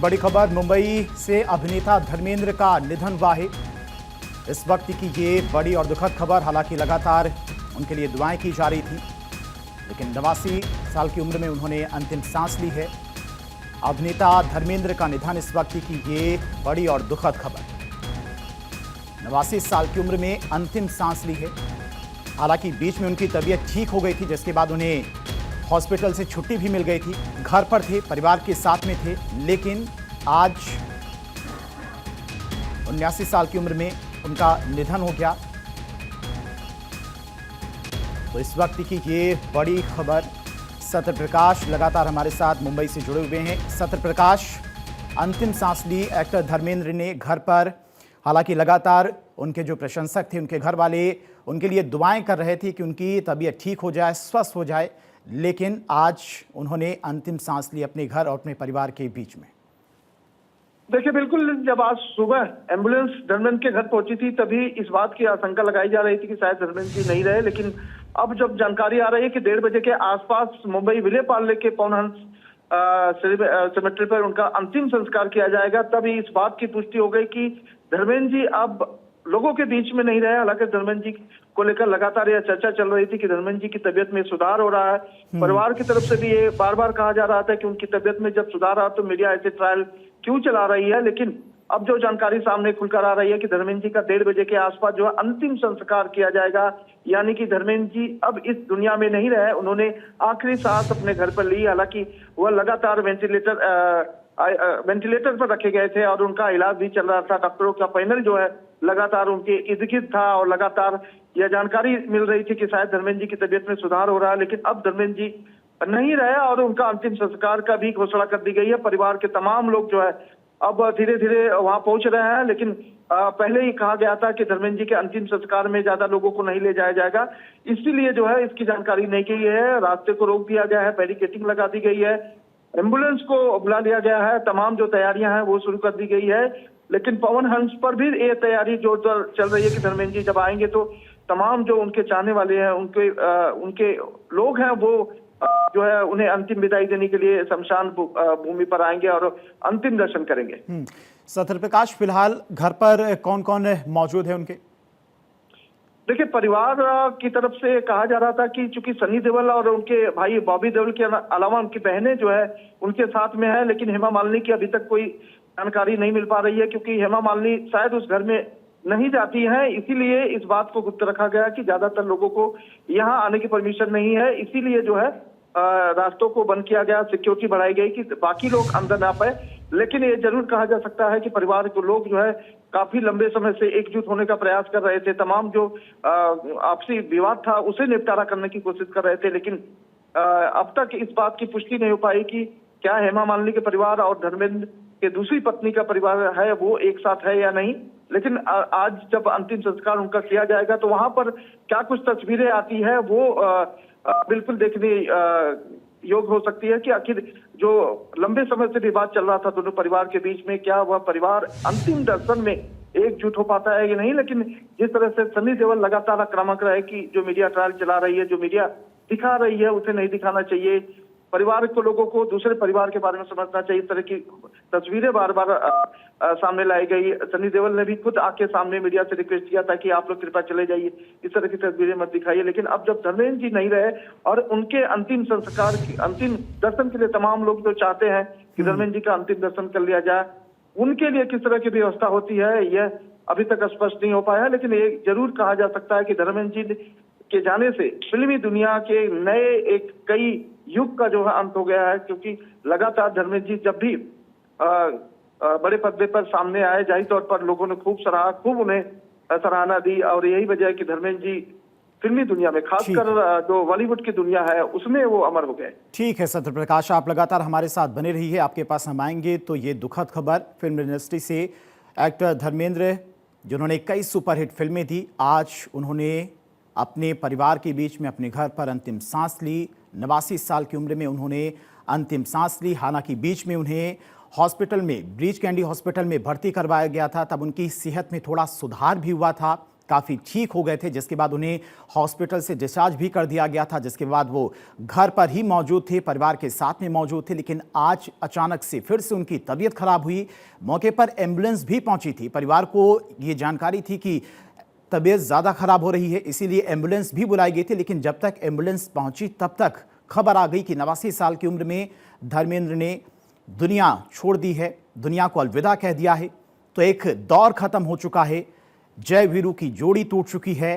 बड़ी खबर मुंबई से अभिनेता धर्मेंद्र का निधन हुआ है। इस वक्त की ये बड़ी और दुखद खबर, हालांकि लगातार उनके लिए दुआएं की जा रही थी, लेकिन 89 साल की उम्र में उन्होंने अंतिम सांस ली है। अभिनेता धर्मेंद्र का निधन इस वक्त की ये बड़ी और दुखद खबर। 89 साल की उम्र में अंतिम सांस ली है। हालांकि बीच में उनकी तबीयत ठीक हो गई थी, जिसके बाद उन्हें हॉस्पिटल से छुट्टी भी मिल गई थी। घर पर थे, परिवार के साथ में थे, लेकिन आज 79 साल की उम्र में उनका निधन हो गया। तो इस वक्त की ये बड़ी खबर। सत्यप्रकाश लगातार हमारे साथ मुंबई से जुड़े हुए हैं। सत्यप्रकाश, अंतिम सांस ली एक्टर धर्मेंद्र ने घर पर। हालांकि लगातार उनके जो प्रशंसक थे, उनके घर वाले उनके लिए दुआएं कर रहे थे कि उनकी तबीयत ठीक हो जाए, स्वस्थ हो जाए, लेकिन आज उन्होंने अंतिम सांस ली अपने घर और अपने परिवार के बीच में। देखिए, बिल्कुल जब आज सुबह एम्बुलेंस धर्मेंद्र के घर पहुंची थी, तभी इस बात की आशंका लगाई जा रही थी कि शायद धर्मेंद्र जी नहीं रहे। लेकिन अब जब जानकारी आ रही है कि 1:30 बजे के आसपास मुंबई विले पार्ले के पवन हंस सेमेट्री पर उनका अंतिम संस्कार किया जाएगा, तभी इस बात की पुष्टि हो गई कि धर्मेंद्र जी अब लोगों के बीच में नहीं रहे। हालांकि धर्मेंद्र जी को लेकर लगातार यह चर्चा चल रही थी कि धर्मेंद्र जी की तबीयत में सुधार हो रहा है। परिवार की तरफ से भी ये बार बार कहा जा रहा था कि उनकी तबीयत में जब सुधार आ तो मीडिया ऐसे ट्रायल क्यों चला रही है। लेकिन अब जो जानकारी सामने खुलकर आ रही है कि धर्मेंद्र जी का 1:30 बजे के आसपास जो है अंतिम संस्कार किया जाएगा, यानी कि धर्मेंद्र जी अब इस दुनिया में नहीं रहे। उन्होंने आखिरी सांस अपने घर पर ली। हालांकि वह लगातार वेंटिलेटर पर रखे गए थे और उनका इलाज भी चल रहा था। डॉक्टरों का पैनल जो है लगातार उनके इर्द गिर्द था और लगातार यह जानकारी मिल रही थी कि शायद धर्मेंद्र जी की तबीयत में सुधार हो रहा है। लेकिन अब धर्मेंद्र जी नहीं रहे और उनका अंतिम संस्कार का भी घोषणा कर दी गई है। परिवार के तमाम लोग जो है अब धीरे धीरे वहां पहुंच रहे हैं। लेकिन पहले ही कहा गया था कि धर्मेंद्र जी के अंतिम संस्कार में ज्यादा लोगों को नहीं ले जाया जाएगा, इसीलिए जो है इसकी जानकारी नहीं की है। रास्ते को रोक दिया गया है, बैरिकेडिंग लगा दी गई है, एम्बुलेंस को बुला लिया गया है, तमाम जो तैयारियां हैं वो शुरू कर दी गई है। लेकिन पवन हंस पर भी ये तैयारी जोरदार चल रही है कि धर्मेंद्र जी जब आएंगे तो तमाम जो उनके चाहने वाले हैं, उनके लोग हैं, वो जो है उन्हें अंतिम विदाई देने के लिए शमशान भूमि पर आएंगे और अंतिम दर्शन करेंगे। सत्यप्रकाश, फिलहाल घर पर कौन कौन मौजूद है उनके? देखिए, परिवार की तरफ से कहा जा रहा था कि चूंकि सनी देओल और उनके भाई बॉबी देओल के अलावा उनकी बहनें जो है उनके साथ में है। लेकिन हेमा मालिनी की अभी तक कोई जानकारी नहीं मिल पा रही है, क्योंकि हेमा मालिनी शायद उस घर में नहीं जाती हैं। इसीलिए इस बात को गुप्त रखा गया कि ज्यादातर लोगों को यहाँ आने की परमिशन नहीं है। इसीलिए जो है रास्तों को बंद किया गया, सिक्योरिटी बढ़ाई गई कि बाकी लोग अंदर ना पाए। लेकिन ये जरूर कहा जा सकता है कि परिवार के लोग जो है काफी लंबे समय से एकजुट होने का प्रयास कर रहे थे। तमाम जो आपसी विवाद था उसे निपटारा करने की कोशिश कर रहे थे। लेकिन अब तक इस बात की पुष्टि नहीं हो पाई कि क्या हेमा मालिनी के परिवार और धर्मेंद्र के दूसरी पत्नी का परिवार है वो एक साथ है या नहीं। लेकिन आज जब अंतिम संस्कार उनका किया जाएगा तो वहां पर क्या कुछ तस्वीरें आती है वो बिल्कुल देखने योग हो सकती है कि आखिर जो लंबे समय से विवाद चल रहा था दोनों परिवार के बीच में, क्या वह परिवार अंतिम दर्शन में एकजुट हो पाता है कि नहीं। लेकिन जिस तरह से सनी देओल लगातार आक्रामक रहे कि जो मीडिया ट्रायल चला रही है, जो मीडिया दिखा रही है उसे नहीं दिखाना चाहिए, परिवार को लोगों को दूसरे परिवार के बारे में समझना चाहिए, इस तरह की तस्वीरें बार बार सामने लाई गई। सनी देओल ने भी खुद आके सामने मीडिया से रिक्वेस्ट किया था कि आप लोग कृपया चले जाइए, इस तरह की तस्वीरें मत दिखाइए। लेकिन अब जब धर्मेंद्र जी नहीं रहे और उनके अंतिम संस्कार की अंतिम दर्शन के लिए तमाम लोग जो चाहते हैं कि धर्मेंद्र जी का अंतिम दर्शन कर लिया जाए, उनके लिए किस तरह की व्यवस्था होती है यह अभी तक स्पष्ट नहीं हो पाया। लेकिन ये जरूर कहा जा सकता है कि धर्मेंद्र जी के जाने से फिल्मी दुनिया के नए एक कई युग का जो है अंत हो गया है, क्योंकि लगातार धर्मेंद्र जी जब भी बड़े पर्दे पर सामने आए, जाहिर तौर पर लोगों ने खूब सराहा, खूब उन्हें सराहना दी। और यही वजह है कि धर्मेंद्र जी फिल्मी दुनिया में, खासकर जो बॉलीवुड की दुनिया है, उसमें वो अमर हो गए। ठीक है सत्यप्रकाश, आप लगातार हमारे साथ बने रहिए, आपके पास हम आएंगे। तो ये दुखद खबर फिल्म इंडस्ट्री से एक्टर धर्मेंद्र, जिन्होंने कई सुपरहिट फिल्में दी, आज उन्होंने अपने परिवार के बीच में अपने घर पर अंतिम सांस ली। 89 साल की उम्र में उन्होंने अंतिम सांस ली। हालांकि बीच में उन्हें हॉस्पिटल में, ब्रीच कैंडी हॉस्पिटल में भर्ती करवाया गया था, तब उनकी सेहत में थोड़ा सुधार भी हुआ था, काफ़ी ठीक हो गए थे, जिसके बाद उन्हें हॉस्पिटल से डिस्चार्ज भी कर दिया गया था, जिसके बाद वो घर पर ही मौजूद थे, परिवार के साथ में मौजूद थे। लेकिन आज अचानक से फिर से उनकी तबीयत खराब हुई। मौके पर एम्बुलेंस भी पहुंची थी। परिवार को ये जानकारी थी कि तबीयत ज़्यादा खराब हो रही है, इसीलिए एम्बुलेंस भी बुलाई गई थी। लेकिन जब तक एम्बुलेंस पहुंची तब तक खबर आ गई कि 89 साल की उम्र में धर्मेंद्र ने दुनिया छोड़ दी है, दुनिया को अलविदा कह दिया है। तो एक दौर खत्म हो चुका है, जय वीरू की जोड़ी टूट चुकी है।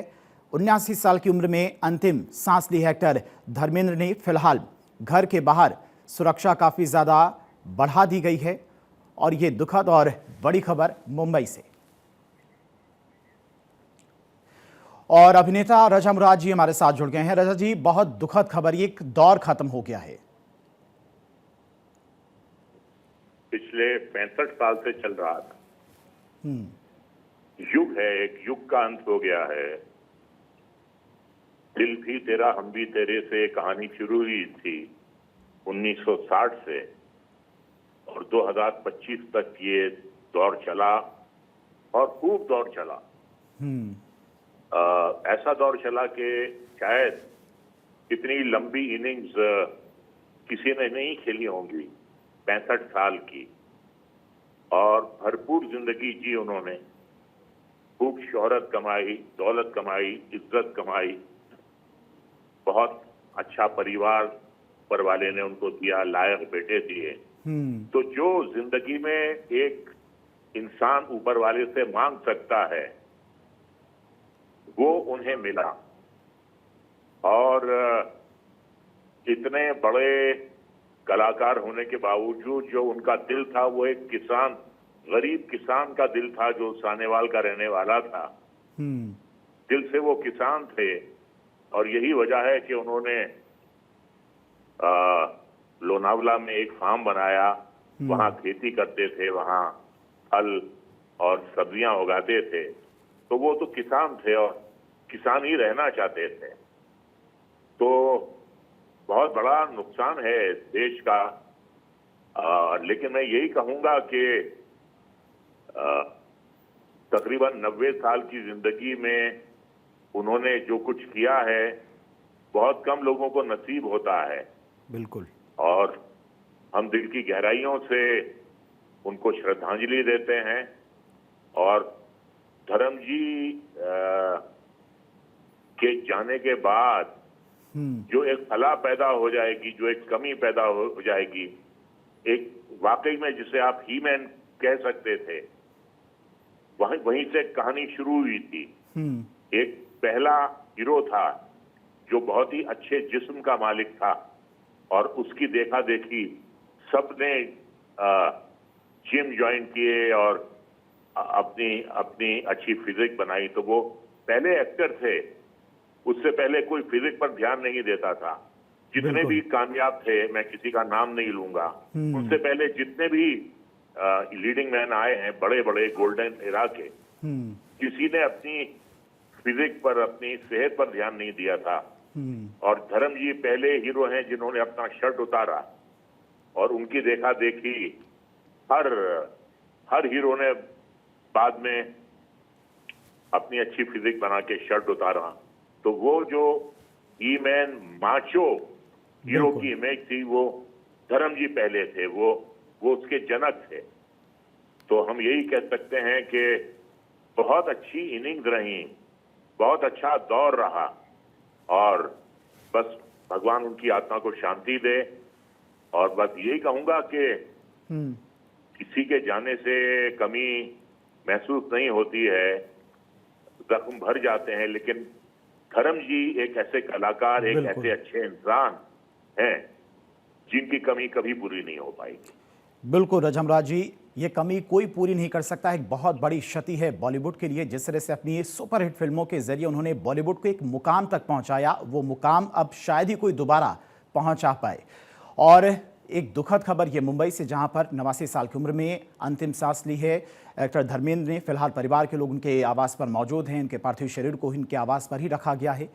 79 साल की उम्र में अंतिम सांस ली है एक्टर धर्मेंद्र ने। फिलहाल घर के बाहर सुरक्षा काफ़ी ज़्यादा बढ़ा दी गई है। और ये दुखद और बड़ी खबर मुंबई से। और अभिनेता रजा मुराद जी हमारे साथ जुड़ गए हैं। रजा जी, बहुत दुखद खबर, ये एक दौर खत्म हो गया है। पिछले 65 साल से चल रहा था, युग है, एक युग का अंत हो गया है। दिल भी तेरा हम भी तेरे से कहानी शुरू हुई थी 1960 से और 2025 तक ये दौर चला और खूब दौर चला। ऐसा दौर चला कि शायद इतनी लंबी इनिंग्स किसी ने नहीं खेली होंगी 65 साल की। और भरपूर जिंदगी जी उन्होंने, खूब शोहरत कमाई, दौलत कमाई, इज्जत कमाई, बहुत अच्छा परिवार पर वाले ने उनको दिया, लायक बेटे दिए। तो जो जिंदगी में एक इंसान ऊपर वाले से मांग सकता है वो उन्हें मिला। और इतने बड़े कलाकार होने के बावजूद जो उनका दिल था वो एक किसान, गरीब किसान का दिल था, जो सानेवाल का रहने वाला था। दिल से वो किसान थे और यही वजह है कि उन्होंने लोनावला में एक फार्म बनाया, वहां खेती करते थे, वहां फल और सब्जियां उगाते थे। तो वो तो किसान थे और किसान ही रहना चाहते थे। तो बहुत बड़ा नुकसान है देश का। लेकिन मैं यही कहूंगा कि तकरीबन 90 साल की जिंदगी में उन्होंने जो कुछ किया है बहुत कम लोगों को नसीब होता है। बिल्कुल। और हम दिल की गहराइयों से उनको श्रद्धांजलि देते हैं। और धर्म जी के जाने के बाद जो एक खला पैदा हो जाएगी, जो एक कमी पैदा हो जाएगी, एक वाकई में जिसे आप ही मैन कह सकते थे, वहीं से कहानी शुरू हुई थी। एक पहला हीरो था जो बहुत ही अच्छे जिस्म का मालिक था और उसकी देखा देखी सबने जिम ज्वाइन किए और अपनी अच्छी फिजिक बनाई। तो वो पहले एक्टर थे, उससे पहले कोई फिजिक पर ध्यान नहीं देता था। जितने भी कामयाब थे, मैं किसी का नाम नहीं लूंगा, उनसे पहले जितने भी लीडिंग मैन आए हैं बड़े बड़े गोल्डन एरा के, किसी ने अपनी फिजिक पर, अपनी सेहत पर ध्यान नहीं दिया था। और धर्म जी पहले हीरो हैं जिन्होंने अपना शर्ट उतारा और उनकी देखा देखी हर हीरो ने बाद में अपनी अच्छी फिजिक बना के शर्ट उतारा। तो वो जो ही मैन माचो हीरो की इमेज थी वो धर्म जी पहले थे, वो उसके जनक थे। तो हम यही कह सकते हैं कि बहुत अच्छी इनिंग्स रही, बहुत अच्छा दौर रहा और बस भगवान उनकी आत्मा को शांति दे। और बस यही कहूंगा कि किसी के जाने से कमी महसूस नहीं होती है, जख्म भर जाते हैं, लेकिन धर्म जी एक ऐसे कलाकार, एक ऐसे अच्छे इंसान हैं जिनकी कमी कभी पूरी नहीं हो पाएगी। बिल्कुल रजा मुराद जी, ये कमी कोई पूरी नहीं कर सकता। एक बहुत बड़ी क्षति है बॉलीवुड के लिए। जिस तरह से अपनी सुपरहिट फिल्मों के जरिए उन्होंने बॉलीवुड को एक मुकाम तक पहुंचाया, वो मुकाम अब शायद ही कोई दोबारा पहुंचा पाए। और एक दुखद खबर ये मुंबई से, जहां पर 89 साल की उम्र में अंतिम सांस ली है एक्टर धर्मेंद्र ने। फिलहाल परिवार के लोग उनके आवास पर मौजूद हैं। उनके पार्थिव शरीर को इनके आवास पर ही रखा गया है।